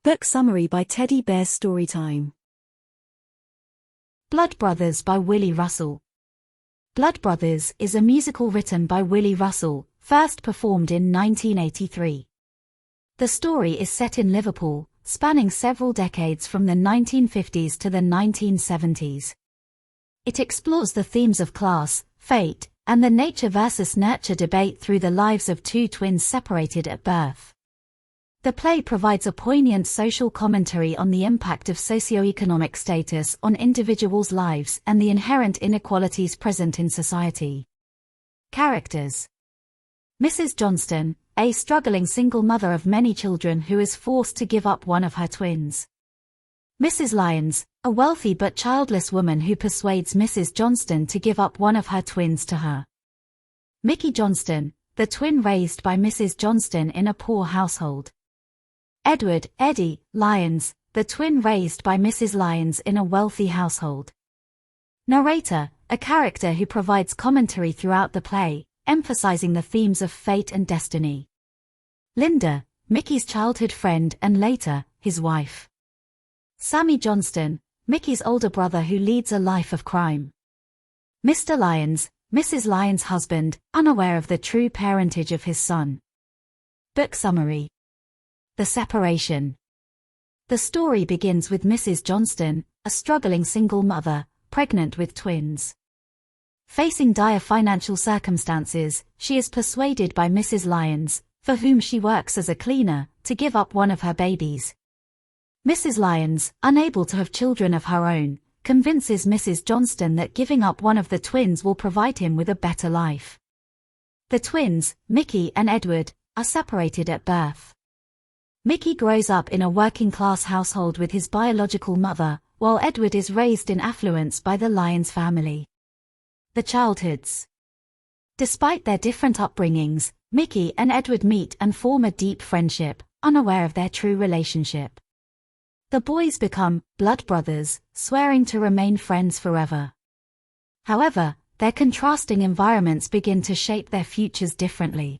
Book summary by Teddy Bear's Storytime. Blood Brothers by Willy Russell. Blood Brothers is a musical written by Willy Russell, first performed in 1983. The story is set in Liverpool, spanning several decades from the 1950s to the 1970s. It explores the themes of class, fate, and the nature versus nurture debate through the lives of two twins separated at birth. The play provides a poignant social commentary on the impact of socioeconomic status on individuals' lives and the inherent inequalities present in society. Characters: Mrs. Johnston, a struggling single mother of many children who is forced to give up one of her twins. Mrs. Lyons, a wealthy but childless woman who persuades Mrs. Johnston to give up one of her twins to her. Mickey Johnston, the twin raised by Mrs. Johnston in a poor household. Edward, Eddie, Lyons, the twin raised by Mrs. Lyons in a wealthy household. Narrator, a character who provides commentary throughout the play, emphasizing the themes of fate and destiny. Linda, Mickey's childhood friend and later, his wife. Sammy Johnston, Mickey's older brother who leads a life of crime. Mr. Lyons, Mrs. Lyons' husband, unaware of the true parentage of his son. Book summary. The separation. The story begins with Mrs. Johnston, a struggling single mother, pregnant with twins. Facing dire financial circumstances, she is persuaded by Mrs. Lyons, for whom she works as a cleaner, to give up one of her babies. Mrs. Lyons, unable to have children of her own, convinces Mrs. Johnston that giving up one of the twins will provide him with a better life. The twins, Mickey and Edward, are separated at birth. Mickey grows up in a working-class household with his biological mother, while Edward is raised in affluence by the Lyons family. The childhoods. Despite their different upbringings, Mickey and Edward meet and form a deep friendship, unaware of their true relationship. The boys become blood brothers, swearing to remain friends forever. However, their contrasting environments begin to shape their futures differently.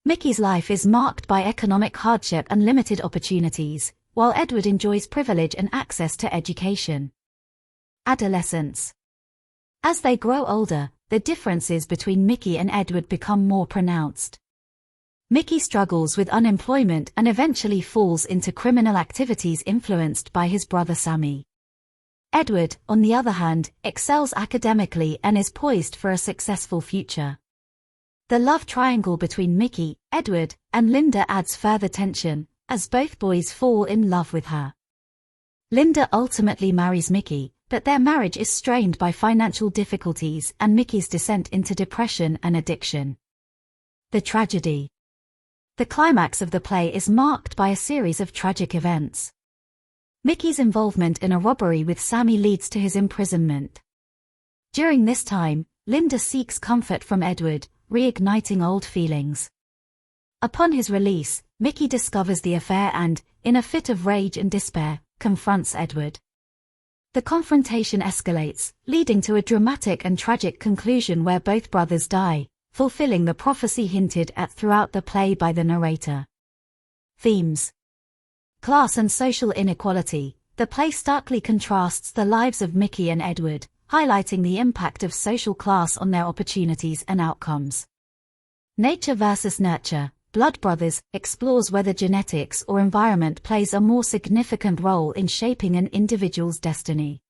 Mickey's life is marked by economic hardship and limited opportunities, while Edward enjoys privilege and access to education. Adolescence. As they grow older, the differences between Mickey and Edward become more pronounced. Mickey struggles with unemployment and eventually falls into criminal activities influenced by his brother Sammy. Edward, on the other hand, excels academically and is poised for a successful future. The love triangle between Mickey, Edward, and Linda adds further tension, as both boys fall in love with her. Linda ultimately marries Mickey, but their marriage is strained by financial difficulties and Mickey's descent into depression and addiction. The tragedy. The climax of the play is marked by a series of tragic events. Mickey's involvement in a robbery with Sammy leads to his imprisonment. During this time, Linda seeks comfort from Edward, reigniting old feelings. Upon his release, Mickey discovers the affair and, in a fit of rage and despair, confronts Edward. The confrontation escalates, leading to a dramatic and tragic conclusion where both brothers die, fulfilling the prophecy hinted at throughout the play by the narrator. Themes. Class and social inequality. The play starkly contrasts the lives of Mickey and Edward, highlighting the impact of social class on their opportunities and outcomes. Nature versus nurture. Blood Brothers explores whether genetics or environment plays a more significant role in shaping an individual's destiny.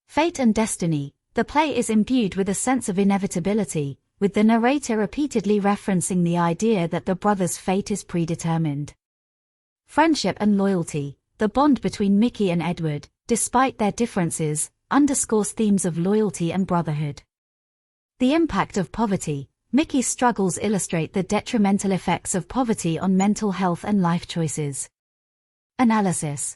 Fate and destiny. The play is imbued with a sense of inevitability, with the narrator repeatedly referencing the idea that the brothers' fate is predetermined. Friendship and loyalty. The bond between Mickey and Edward, despite their differences, underscores themes of loyalty and brotherhood. The impact of poverty. Mickey's struggles illustrate the detrimental effects of poverty on mental health and life choices. Analysis.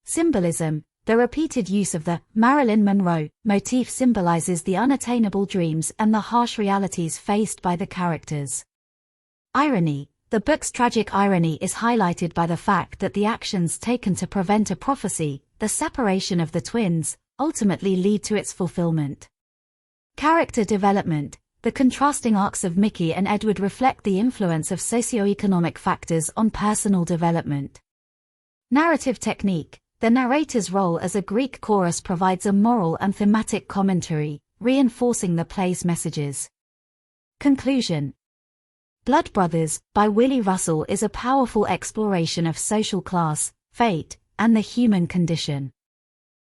Symbolism. The repeated use of the Marilyn Monroe motif symbolizes the unattainable dreams and the harsh realities faced by the characters. Irony. The book's tragic irony is highlighted by the fact that the actions taken to prevent a prophecy, the separation of the twins, ultimately lead to its fulfillment. Character development. The contrasting arcs of Mickey and Edward reflect the influence of socioeconomic factors on personal development. Narrative technique. The narrator's role as a Greek chorus provides a moral and thematic commentary, reinforcing the play's messages. Conclusion. Blood Brothers, by Willy Russell, is a powerful exploration of social class, fate, and the human condition.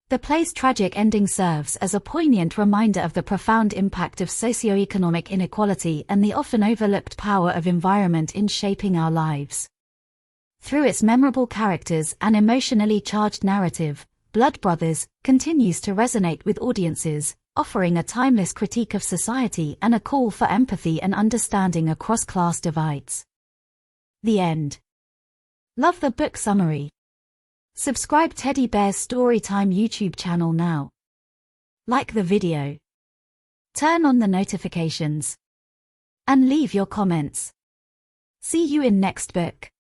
The play's tragic ending serves as a poignant reminder of the profound impact of socioeconomic inequality and the often overlooked power of environment in shaping our lives. Through its memorable characters and emotionally charged narrative, Blood Brothers continues to resonate with audiences, offering a timeless critique of society and a call for empathy and understanding across class divides. The end. Love the book summary. Subscribe Teddy Bear's Storytime YouTube channel now. Like the video. Turn on the notifications. And leave your comments. See you in next book.